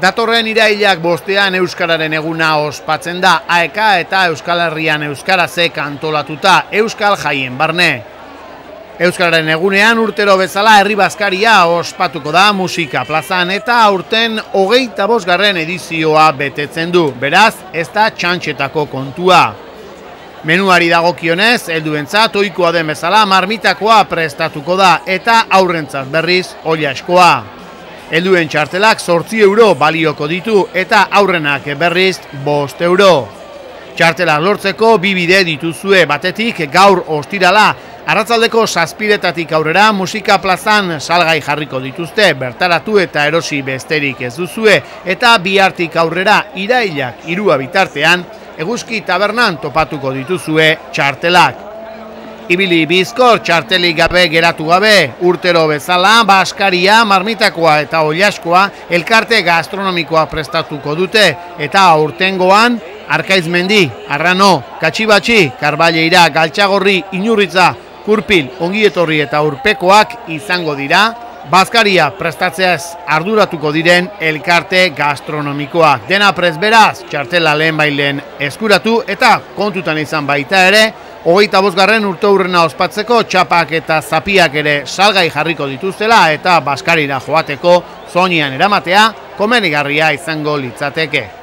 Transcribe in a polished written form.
Datorren irailak 5 Euskararen eguna ospatzen da, AEK eta Euskal Herrian Euskarazek antolatuta Euskal Jaien barne. Euskararen egunean urtero bezala herri bazkaria ospatuko da musika plazan eta aurten 25. edizioa betetzen du, beraz ez da txantxetako kontua. Menuari dagokionez, helduentzat ohikoa den bezala marmitakoa prestatuko da eta aurrentzat berriz oilaskoa. Helduen txartelak 8 euro balioko ditu eta aurrenak berriz 5 euro. Txartelak lortzeko 2 bide dituzue, batetik gaur ostirala, arratsaldeko 7:00 aurrera musika plazan salgai jarriko dituzte, bertaratu eta erosi besterik ez duzue, eta bihartik aurrera irailak 3 bitartean, Eguzki tabernan topatuko dituzue txartelak. Ibili bizkor txartelik gabe geratu gabe, urtero bezala, baskaria, marmitakoa eta oilaskoa elkarte gastronomikoa prestatuko dute, eta aurtengoan Arkaizmendi, Arrano, Katxibatxi, Karballeira, Galtxagorri, Inurritza, Kurpil, Ongietorri eta Urpekoak izango dira, bazkaria prestatzeaz arduratuko diren elkarte gastronomikoak. Dena prest beraz, txartela lehenbailen eskuratu eta kontutan izan baita ere, 25. urteurrena ospatzeko txapak eta zapiak ere salgai jarriko dituztela eta bazkarira joateko zoinian eramatea komenigarria izango litzateke.